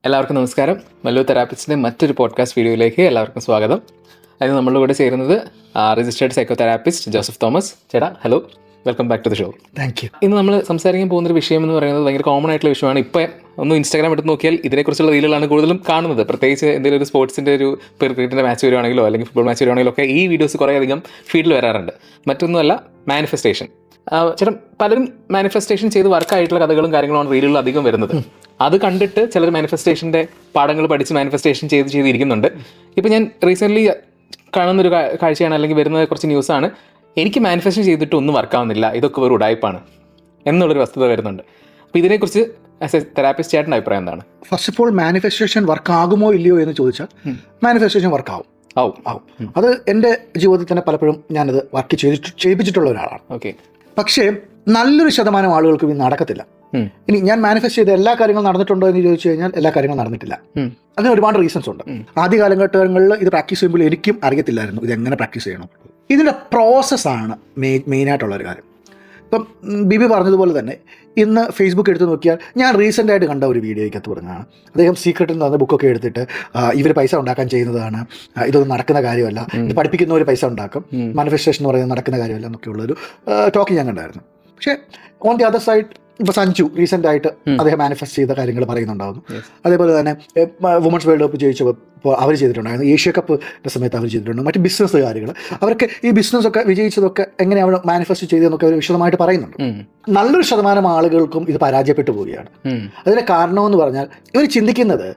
എല്ലാവർക്കും നമസ്കാരം. മല്ലു തെറാപ്പിസ്റ്റിൻ്റെ മറ്റൊരു പോഡ്കാസ്റ്റ് വീഡിയോയിലേക്ക് എല്ലാവർക്കും സ്വാഗതം. അതിന് നമ്മളുടെ കൂടെ ചേരുന്നത് registered psychotherapist Joseph Thomas. ചേട്ടാ, hello, welcome back to the show. Thank you. ഇന്ന് നമ്മൾ സംസാരിക്കാൻ പോകുന്നൊരു വിഷയം എന്ന് പറയുന്നത് ഭയങ്കര കോമൺ ആയിട്ടുള്ള വിഷയമാണ്. ഇപ്പോൾ ഒന്ന് ഇൻസ്റ്റാഗ്രാം എടുത്ത് നോക്കിയാൽ ഇതിനെക്കുറിച്ചുള്ള റീലുകളാണ് കൂടുതലും കാണുന്നത്. പ്രത്യേകിച്ച് എന്തെങ്കിലും ഒരു സ്പോർട്സിൻ്റെ ഒരു ക്രിക്കറ്റിൻ്റെ മാച്ച് വരുവാണെങ്കിലോ അല്ലെങ്കിൽ ഫുട്ബോൾ മാച്ച് വരുവാണെങ്കിലോ ഒക്കെ ഈ വീഡിയോസ് കുറേ അധികം ഫീൽഡിൽ വരാറുണ്ട്. മറ്റൊന്നുമല്ല, മാനിഫെസ്റ്റേഷൻ. ചേട്ടൻ, പലരും മാനിഫെസ്റ്റേഷൻ ചെയ്ത് വർക്കായിട്ടുള്ള കഥകളും കാര്യങ്ങളുമാണ് റീലുകളിൽ അധികം വരുന്നത്. അത് കണ്ടിട്ട് ചിലർ മാനിഫെസ്റ്റേഷൻ്റെ പാഠങ്ങൾ പഠിച്ച് മാനിഫെസ്റ്റേഷൻ ചെയ്തിരിക്കുന്നുണ്ട്. ഇപ്പോൾ ഞാൻ റീസെൻ്റ്ലി കാണുന്നൊരു കാഴ്ചയാണ്, അല്ലെങ്കിൽ വരുന്ന കുറച്ച് ന്യൂസാണ്, എനിക്ക് മാനിഫെസ്റ്റേഷൻ ചെയ്തിട്ട് ഒന്നും വർക്കാവുന്നില്ല, ഇതൊക്കെ വെറും ഉടായ്പാണ് എന്നുള്ളൊരു വസ്തുത വരുന്നുണ്ട്. അപ്പോൾ ഇതിനെക്കുറിച്ച് ആസ് എ തെറാപ്പിസ്റ്റ് ചേട്ടൻ്റെ അഭിപ്രായം എന്താണ്? First of all, manifestation work ആകുമോ ഇല്ലയോ എന്ന് ചോദിച്ചാൽ മാനിഫെസ്റ്റേഷൻ വർക്ക് ആവും. അത് എൻ്റെ ജീവിതത്തിൽ തന്നെ പലപ്പോഴും ഞാനത് വർക്ക് ചെയ്യിപ്പിച്ചിട്ടുള്ള ഒരാളാണ്. ഓക്കെ. പക്ഷേ നല്ലൊരു ശതമാനം ആളുകൾക്ക് ഇത് നടക്കത്തില്ല. ഇനി ഞാൻ മാനിഫെസ്റ്റ് ചെയ്ത എല്ലാ കാര്യങ്ങളും നടന്നിട്ടുണ്ടോ എന്ന് ചോദിച്ചു കഴിഞ്ഞാൽ എല്ലാ കാര്യങ്ങളും നടന്നിട്ടില്ല. അതിന് ഒരുപാട് റീസൺസ് ഉണ്ട്. ആദ്യ കാലഘട്ടങ്ങളിൽ ഇത് പ്രാക്ടീസ് ചെയ്യുമ്പോൾ എനിക്കും അറിയത്തില്ലായിരുന്നു ഇതെങ്ങനെ പ്രാക്ടീസ് ചെയ്യണം. ഇതിൻ്റെ പ്രോസസ്സാണ് മെയിനായിട്ടുള്ളൊരു കാര്യം. ഇപ്പം ബിബി പറഞ്ഞതുപോലെ തന്നെ ഇന്ന് ഫേസ്ബുക്ക് എടുത്ത് നോക്കിയാൽ ഞാൻ റീസെൻ്റായിട്ട് കണ്ട ഒരു വീഡിയോയ്ക്കകത്ത് പറഞ്ഞതാണ്, അദ്ദേഹം സീക്രട്ടിൽ നിന്ന് ബുക്കൊക്കെ എടുത്തിട്ട് ഇവർ പൈസ ഉണ്ടാക്കാൻ ചെയ്യുന്നതാണ്, ഇതൊന്നും നടക്കുന്ന കാര്യമല്ല, ഇത് പഠിപ്പിക്കുന്നവർ പൈസ ഉണ്ടാക്കും, മാനിഫെസ്റ്റേഷൻ എന്ന് പറയുന്നത് നടക്കുന്ന കാര്യമല്ല എന്നൊക്കെയുള്ളൊരു ടോക്ക് ഞാൻ കണ്ടായിരുന്നു. പക്ഷേ ഓൺ ദി അതർ സൈഡ് ഇപ്പോൾ സഞ്ജു റീസെൻ്റായിട്ട് അദ്ദേഹം മാനിഫെസ്റ്റ് ചെയ്ത കാര്യങ്ങൾ പറയുന്നുണ്ടായിരുന്നു. അതേപോലെ തന്നെ വുമൺസ് വേൾഡ് കപ്പ് ജയിച്ചപ്പോൾ അവർ ചെയ്തിട്ടുണ്ടായിരുന്നു, ഏഷ്യ കപ്പിൻ്റെ സമയത്ത് അവർ ചെയ്തിട്ടുണ്ട്. മറ്റ് ബിസിനസ് കാര്യങ്ങൾ അവർക്ക് ഈ ബിസിനസ്സൊക്കെ വിജയിച്ചതൊക്കെ എങ്ങനെയാണ് മാനിഫെസ്റ്റ് ചെയ്തതെന്നൊക്കെ അവർ വിശദമായിട്ട് പറയുന്നുണ്ട്. നല്ലൊരു ശതമാനം ആളുകൾക്കും ഇത് പരാജയപ്പെട്ടു പോവുകയാണ്. അതിൻ്റെ കാരണമെന്ന് പറഞ്ഞാൽ ഇവർ ചിന്തിക്കുന്നത്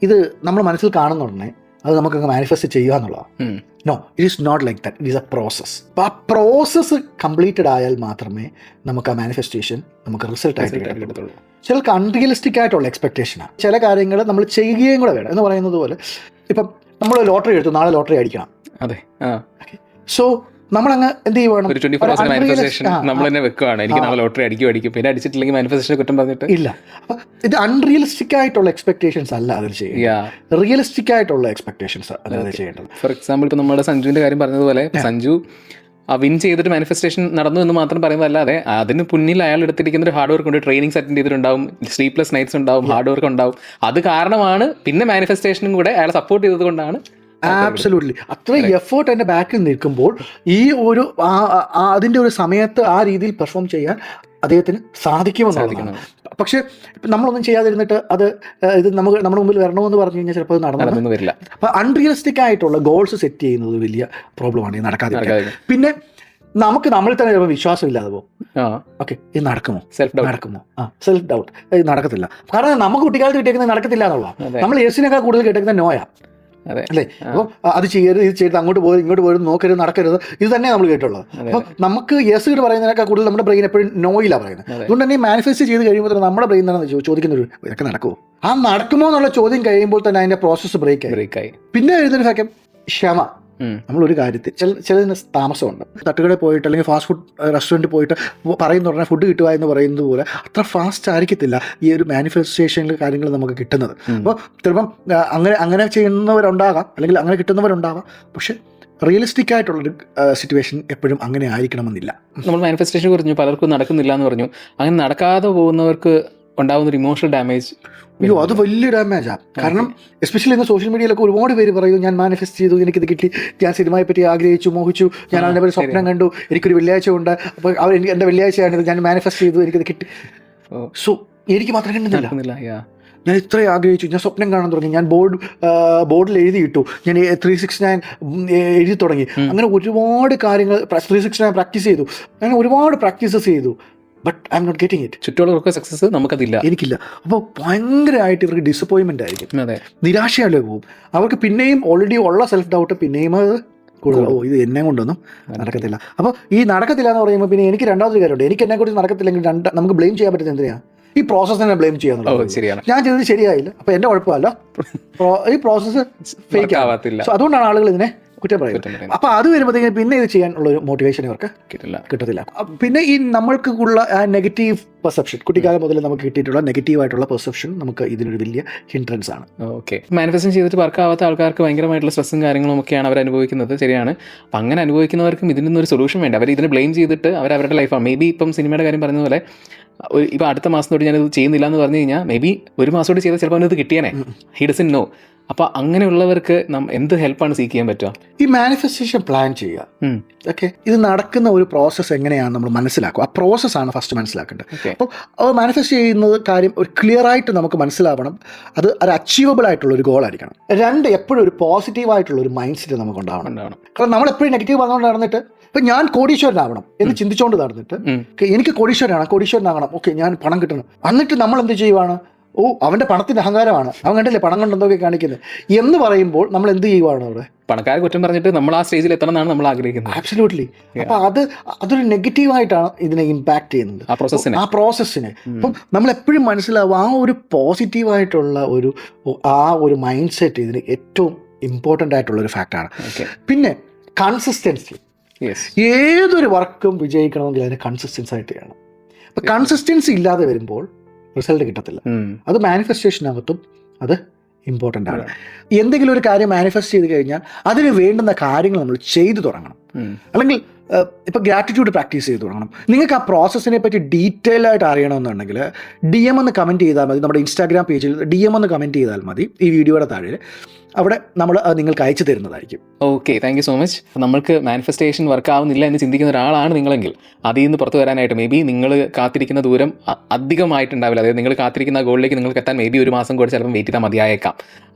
ഇത് നമ്മൾ മനസ്സിൽ കാണുന്നുടനെ അത് നമുക്കങ്ങ് മാനിഫെസ്റ്റ് ചെയ്യുക എന്നുള്ളതാണ്. No, it is not like that. It is a process. അപ്പോൾ ആ പ്രോസസ്സ് കംപ്ലീറ്റഡ് ആയാൽ മാത്രമേ നമുക്ക് ആ മാനിഫെസ്റ്റേഷൻ നമുക്ക് റിസൾട്ട് ആയിട്ട് കിട്ടത്തുള്ളൂ. ചിലർക്ക് അൺറിയലിസ്റ്റിക് ആയിട്ടുള്ള എക്സ്പെക്ടേഷനാണ്. ചില കാര്യങ്ങൾ നമ്മൾ ചെയ്യുകയും കൂടെ വേണം. എന്ന് പറയുന്നത് പോലെ ഇപ്പം നമ്മൾ ലോട്ടറി എടുത്തു, നാളെ ലോട്ടറി അടിക്കണം. അതെ. സോ നമ്മളങ്ങ് എന്ത് ചെയ്യുവാണ്, നമ്മൾ തന്നെ വെക്കുകയാണ്, എനിക്ക് നാളെ ലോട്ടറി അടിക്കും, പിന്നെ അടിച്ചിട്ടില്ലെങ്കിൽ മാനിഫെസ്റ്റേഷൻ കുറ്റം പറഞ്ഞിട്ട് ഇല്ല. അപ്പം ഇത് അൺറിയലിസ്റ്റിക് ആയിട്ടുള്ള എക്സ്പെക്ടേഷൻസ് അല്ല അതിൽ ചെയ്യുക, റിയലിസ്റ്റിക് ആയിട്ടുള്ള എക്സ്പെക്ടേഷൻസ് അതായത് ചെയ്യേണ്ടത്. ഫോർ എക്സാമ്പിൾ, ഇപ്പോൾ നമ്മുടെ സഞ്ജുവിൻ്റെ കാര്യം പറഞ്ഞതുപോലെ, സഞ്ജു വിൻ ചെയ്തിട്ട് മാനിഫെസ്റ്റേഷൻ നടന്നു എന്ന് മാത്രം പറയുന്നതല്ലാതെ അതിന് മുന്നിൽ അയാൾ എടുത്തിരിക്കുന്ന ഒരു ഹാർഡ് വർക്ക് ഉണ്ട്. ട്രെയിനിങ്സ് അറ്റൻഡ് ചെയ്തിട്ടുണ്ടാവും, സ്ലീപ്ലെസ് നൈറ്റ്സ് ഉണ്ടാവും, ഹാർഡ് വർക്ക് ഉണ്ടാവും. അത് കാരണമാണ് പിന്നെ മാനിഫെസ്റ്റേഷനും കൂടെ അയാൾ സപ്പോർട്ട് ചെയ്തത് കൊണ്ടാണ്. ആബ്സല്യൂട്ട്ലി. അത്ര എഫേർട്ട് എൻ്റെ ബാക്കിൽ നിൽക്കുമ്പോൾ ഈ ഒരു അതിൻ്റെ ഒരു സമയത്ത് ആ രീതിയിൽ പെർഫോം ചെയ്യാൻ അദ്ദേഹത്തിന് സാധിക്കുമെന്നുള്ളതാണ്. പക്ഷേ നമ്മളൊന്നും ചെയ്യാതിരുന്നിട്ട് ഇത് നമ്മുടെ മുമ്പിൽ വരണമെന്ന് പറഞ്ഞു കഴിഞ്ഞാൽ ചിലപ്പോൾ അത് നടന്നു വരില്ല. അപ്പോൾ അൺറിയലിസ്റ്റിക് ആയിട്ടുള്ള ഗോൾസ് സെറ്റ് ചെയ്യുന്നത് വലിയ പ്രോബ്ലമാണ്, ഇത് നടക്കാതെ. പിന്നെ നമുക്ക് നമ്മളിൽ തന്നെ ചിലപ്പോൾ വിശ്വാസമില്ലാതെ പോകും. ഓക്കെ, ഇത് നടക്കുമോ, സെൽഫ് ഡൗട്ട്, ഇത് നടക്കത്തില്ല. കാരണം നമുക്ക് കുട്ടിക്കാലത്ത് കിട്ടിയേക്കുന്നത് നടക്കത്തില്ല എന്നുള്ള, നമ്മൾ യെസിനേക്കാൾ കൂടുതൽ കിട്ടിയേക്കുന്നത് നോയാ അല്ലേ. അപ്പോൾ അത് ചെയ്യരുത്, ഇത് ചെയ്ത് അങ്ങോട്ട് പോയി ഇങ്ങോട്ട് പോയി നോക്കരുത്, നടക്കരുത്, ഇത് തന്നെ നമ്മൾ കേട്ടുള്ളത്. അപ്പോൾ നമുക്ക് യെസ് കിട്ട് പറയുന്നതിനേക്കാൾ കൂടുതൽ നമ്മുടെ ബ്രെയിൻ എപ്പോഴും നോയിലാണ് പറയുന്നത്. അതുകൊണ്ട് തന്നെ ഈ മാനിഫെസ്റ്റ് ചെയ്ത് കഴിയുമ്പോൾ തന്നെ നമ്മുടെ ബ്രെയിൻ തന്നെ ചോദിക്കുന്ന ഒരു ഇതൊക്കെ നടക്കുമോ, ആ നടക്കുമോ എന്നുള്ള ചോദ്യം കഴിയുമ്പോൾ തന്നെ അതിൻ്റെ പ്രോസസ്സ് ബ്രേക്കായി. പിന്നെ എഴുതുന്ന ഫാക്കം ക്ഷമ. നമ്മളൊരു കാര്യത്തിൽ ചിലതിന് താമസമുണ്ട്. തട്ടുകടയിൽ പോയിട്ട് അല്ലെങ്കിൽ ഫാസ്റ്റ് ഫുഡ് റെസ്റ്റോറൻറ്റിൽ പോയിട്ട് പറയുന്ന ഉടനെ ഫുഡ് കിട്ടുക എന്ന് പറയുന്നത് പോലെ അത്ര ഫാസ്റ്റ് ആയിരിക്കത്തില്ല ഈ ഒരു മാനിഫെസ്റ്റേഷനിൽ കാര്യങ്ങൾ നമുക്ക് കിട്ടുന്നത്. അപ്പോൾ ചിലപ്പം അങ്ങനെ ചെയ്യുന്നവരുണ്ടാകാം, അല്ലെങ്കിൽ അങ്ങനെ കിട്ടുന്നവരുണ്ടാകാം. പക്ഷെ റിയലിസ്റ്റിക് ആയിട്ടുള്ളൊരു സിറ്റുവേഷൻ എപ്പോഴും അങ്ങനെ ആയിരിക്കണമെന്നില്ല. നമ്മൾ മാനിഫെസ്റ്റേഷൻ കുറിച്ച് പലർക്കും നടക്കുന്നില്ല എന്ന് പറഞ്ഞു. അങ്ങനെ നടക്കാതെ പോകുന്നവർക്ക് ഉണ്ടാകുന്നൊരു ഇമോഷണൽ ഡാമേജ്, അയ്യോ അത് വലിയ ഡാമേജാണ്. കാരണം എസ്പെഷ്യലി ഇന്ന് സോഷ്യൽ മീഡിയയിലൊക്കെ ഒരുപാട് പേര് പറയും, ഞാൻ മാനിഫെസ്റ്റ് ചെയ്തു, എനിക്കിത് കിട്ടി, ഞാൻ സിനിമയെ പറ്റി ആഗ്രഹിച്ചു, മോഹിച്ചു, ഞാൻ അതിനെ പറ്റി സ്വപ്നം കണ്ടു, എനിക്കൊരു വെള്ളിയാഴ്ച ഉണ്ട്, അപ്പോൾ എനിക്ക് എൻ്റെ വെള്ളിയാഴ്ചയാണിത്, ഞാൻ മാനിഫെസ്റ്റ് ചെയ്തു, എനിക്കിത് കിട്ടി. സോ എനിക്ക് മാത്രം കിട്ടുന്നില്ല. ഞാൻ ഇത്രയും ആഗ്രഹിച്ചു, ഞാൻ സ്വപ്നം കാണാൻ തുടങ്ങി, ഞാൻ ബോർഡിൽ എഴുതിയിട്ടു, ഞാൻ 369 എഴുതി തുടങ്ങി, അങ്ങനെ ഒരുപാട് കാര്യങ്ങൾ 369 പ്രാക്ടീസ് ചെയ്തു, അങ്ങനെ ഒരുപാട് പ്രാക്ടീസസ് ചെയ്തു. But I am not getting it. ചുറ്റുമുള്ളവർക്ക് സക്സസ്, നമുക്കതില്ല, എനിക്കില്ല. അപ്പോൾ ഭയങ്കരമായിട്ട് ഇവർക്ക് ഡിസപ്പോയിൻമെൻ്റ് ആയിരിക്കും, നിരാശയാലേ പോകും. അവർക്ക് പിന്നെയും ഓൾറെഡി ഉള്ള സെൽഫ് ഡൗട്ട് പിന്നെയും അത് കൂടുതൽ, ഇത് എന്നെ കൊണ്ടൊന്നും നടക്കത്തില്ല. അപ്പോൾ ഈ നടക്കത്തില്ല എന്ന് പറയുമ്പോൾ പിന്നെ എനിക്ക് രണ്ടാമതൊരു കാര്യമുണ്ട്, എനിക്ക് എന്നെക്കുറിച്ച് നടക്കത്തില്ലെങ്കിൽ നമുക്ക് ബ്ലെയിം ചെയ്യാൻ പറ്റുന്നത് എന്തിനാണ്, ഈ പ്രോസസ് തന്നെ ബ്ലെയിം ചെയ്യാന്നുള്ളത്. ശരിയാണ്, ഞാൻ ചെയ്തത് ശരിയായില്ല, അപ്പോൾ എൻ്റെ കുഴപ്പമല്ല, ഈ പ്രോസസ്സ് ഫേക്ക് ആവത്തില്ല. സോ അതുകൊണ്ടാണ് ആളുകൾ ഇതിനെ കുറ്റം പറയുന്നത്. അപ്പോൾ അത് വരുമ്പോഴത്തേക്കും പിന്നെ ഇത് ചെയ്യാനുള്ളൊരു മോട്ടിവേഷൻ ഇവർക്ക് കിട്ടത്തില്ല. പിന്നെ ഈ നമ്മൾക്കുള്ള ആ നെഗറ്റീവ് പെർസെപ്ഷൻ, കുട്ടിക്കാലം മുതൽ നമുക്ക് കിട്ടിയിട്ടുള്ള നെഗറ്റീവായിട്ടുള്ള പെർസെപ്ഷൻ നമുക്ക് ഇതിനൊരു വലിയ ഹിൻഡ്രൻസ് ആണ്. ഓക്കെ. മാനിഫെസ്റ്റേഷൻ ചെയ്തിട്ട് വർക്കാവാത്ത ആൾക്കാർക്ക് ഭയങ്കരമായിട്ടുള്ള സ്ട്രെസ്സും കാര്യങ്ങളും ഒക്കെയാണ് അവർ അനുഭവിക്കുന്നത്. ശരിയാണ്. അപ്പം അങ്ങനെ അനുഭവിക്കുന്നവർക്കും ഇതിനൊരു സൊല്യൂഷൻ വേണ്ട. അവർ ഇതിനെ ബ്ലെയിം ചെയ്തിട്ട് അവരുടെ ലൈഫാണ്. മേ ബി ഇപ്പം സിനിമയുടെ കാര്യം പറഞ്ഞതുപോലെ ഇപ്പോൾ അടുത്ത മാസം തൊട്ട് ഞാനിത് ചെയ്യുന്നില്ല എന്ന് പറഞ്ഞു കഴിഞ്ഞാൽ മേ ബി ഒരു മാസം തൊട്ട് ചെയ്താൽ ചിലപ്പോൾ അവനത് കിട്ടിയാനേ. He doesn't know. അപ്പോൾ അങ്ങനെയുള്ളവർക്ക് എന്ത് ഹെൽപ്പാണ് സീക്ക് ചെയ്യാൻ പറ്റുക? ഈ മാനിഫെസ്റ്റേഷൻ പ്ലാൻ ചെയ്യുക. ഓക്കെ, ഇത് നടക്കുന്ന ഒരു പ്രോസസ്സ് എങ്ങനെയാണെന്ന് നമ്മൾ മനസ്സിലാക്കുക. ആ പ്രോസസ്സാണ് ഫസ്റ്റ് മനസ്സിലാക്കേണ്ടത്. അപ്പോൾ മാനിഫെസ്റ്റ് ചെയ്യുന്നത് കാര്യം ഒരു ക്ലിയർ ആയിട്ട് നമുക്ക് മനസ്സിലാവണം. അത് ഒരു അച്ചീവബിൾ ആയിട്ടുള്ള ഒരു ഗോൾ ആയിരിക്കണം. 2, എപ്പോഴും ഒരു പോസിറ്റീവായിട്ടുള്ള ഒരു മൈൻഡ് സെറ്റ് നമുക്ക് ഉണ്ടാവണം. കാരണം നമ്മളെപ്പോഴും നെഗറ്റീവ് പറഞ്ഞുകൊണ്ട് നടന്നിട്ട് ഇപ്പം ഞാൻ കോടീശ്വരനാവണം എന്ന് ചിന്തിച്ചുകൊണ്ട് നടന്നിട്ട് എനിക്ക് കോടീശ്വരനാകണം, ഓക്കെ ഞാൻ പണം കിട്ടണം, എന്നിട്ട് നമ്മൾ എന്ത് ചെയ്യുവാണ്, അവൻ്റെ പണത്തിൻ്റെ അഹങ്കാരമാണ്, അവൻ കണ്ടില്ലേ പണം കൊണ്ടെന്തൊക്കെ കാണിക്കുന്നത് എന്ന് പറയുമ്പോൾ നമ്മൾ എന്ത് ചെയ്യുവാണ് അവിടെ? പണക്കാരെ കുറ്റം പറഞ്ഞിട്ട് നമ്മൾ ആ സ്റ്റേജിൽ എത്തണം എന്നാണ് നമ്മൾ ആഗ്രഹിക്കുന്നത്. ആബ്സല്യൂട്ട്ലി. അപ്പോൾ അതൊരു നെഗറ്റീവായിട്ടാണ് ഇതിനെ ഇമ്പാക്ട് ചെയ്യുന്നത്, ആ പ്രോസസ്സിനെ. അപ്പം നമ്മളെപ്പോഴും മനസ്സിലാവും ആ ഒരു പോസിറ്റീവായിട്ടുള്ള ഒരു മൈൻഡ് സെറ്റ് ഇതിന് ഏറ്റവും ഇമ്പോർട്ടൻ്റ് ആയിട്ടുള്ളൊരു ഫാക്റ്റാണ്. പിന്നെ കൺസിസ്റ്റൻസി. ഏതൊരു വർക്കും വിജയിക്കണമെങ്കിൽ അതിന് കൺസിസ്റ്റൻസ് ആയിട്ട് ചെയ്യണം. അപ്പം കൺസിസ്റ്റൻസി ഇല്ലാതെ വരുമ്പോൾ റിസൾട്ട് കിട്ടത്തില്ല. അത് മാനിഫെസ്റ്റേഷനകത്തും അത് ഇമ്പോർട്ടൻ്റ് ആണ്. എന്തെങ്കിലും ഒരു കാര്യം മാനിഫെസ്റ്റ് ചെയ്ത് കഴിഞ്ഞാൽ അതിന് വേണ്ടുന്ന കാര്യങ്ങൾ നമ്മൾ ചെയ്തു തുടങ്ങണം. അല്ലെങ്കിൽ ഇപ്പോൾ ഗ്രാറ്റിറ്റ്യൂഡ് പ്രാക്ടീസ് ചെയ്ത് തുടങ്ങണം. നിങ്ങൾക്ക് ആ പ്രോസസ്സിനെ പറ്റി ഡീറ്റെയിൽ ആയിട്ട് അറിയണമെന്നുണ്ടെങ്കിൽ DM എന്ന് കമൻറ്റ് ചെയ്താൽ മതി. നമ്മുടെ ഇൻസ്റ്റാഗ്രാം പേജിൽ DM എന്ന് കമൻറ്റ് ചെയ്താൽ മതി ഈ വീഡിയോയുടെ താഴെ. അവിടെ നമ്മൾ അത് നിങ്ങൾക്ക് അയച്ചു തരുന്നതായിരിക്കും. Okay, thank you so much. നമ്മൾക്ക് മാനിഫെസ്റ്റേഷൻ വർക്ക് ആവുന്നില്ല എന്ന് ചിന്തിക്കുന്ന ഒരാളാണ് നിങ്ങളെങ്കിൽ അതിൽ നിന്ന് പുറത്ത് വരാനായിട്ട് മേ ബി നിങ്ങൾ കാത്തിരിക്കുന്ന ദൂരം അധികമായിട്ടുണ്ടാവില്ല. അതായത് നിങ്ങൾ കാത്തിരിക്കുന്ന ഗോളിലേക്ക് നിങ്ങൾക്ക് എത്താൻ മേ ബി ഒരു മാസം കൂടി ചിലപ്പോൾ വെയിറ്റ് ചെയ്താൽ മതിയായേക്കാം.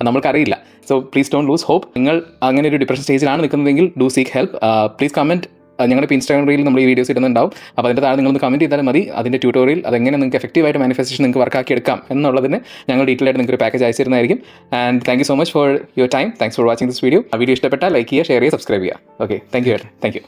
നമ്മൾക്കറിയില്ല. So please don't lose hope. നിങ്ങൾ അങ്ങനെ ഒരു ഡിപ്രഷൻ സ്റ്റേജിലാണ് നിൽക്കുന്നതെങ്കിൽ do seek help. Please comment. ഞങ്ങളുടെ ഇപ്പോൾ ഇൻസ്റ്റാഗ്രാം റീലിൽ നമ്മൾ ഈ വീഡിയോസ് ഇടുന്നുണ്ടാവും. അപ്പോൾ അതിൻ്റെ താഴെ നിങ്ങളൊന്ന് കമൻറ്റ് ചെയ്താൽ മതി. അതിൻ്റെ ട്യൂട്ടോറിയൽ അതെങ്ങനെ നിങ്ങൾക്ക് എഫക്റ്റീവായിട്ട് മാനിഫെസ്റ്റേഷൻ നിങ്ങൾക്ക് വർക്കാക്കി എടുക്കാം എന്നുള്ളതിന് ഞങ്ങൾ ഡീറ്റെയിൽ ആയിട്ട് നിങ്ങൾക്ക് ഒരു പാക്കേജ് അയച്ചിരുന്നതായിരിക്കും. And thank you so much for your time. Thanks for watching this video. ആ വീഡിയോ ഇഷ്ടപ്പെട്ടാൽ ലൈക്ക് ചെയ്യുക, ഷെയർ ചെയ്യുക, സബ്സ്ക്രൈബ് ചെയ്യുക. Okay, thank U.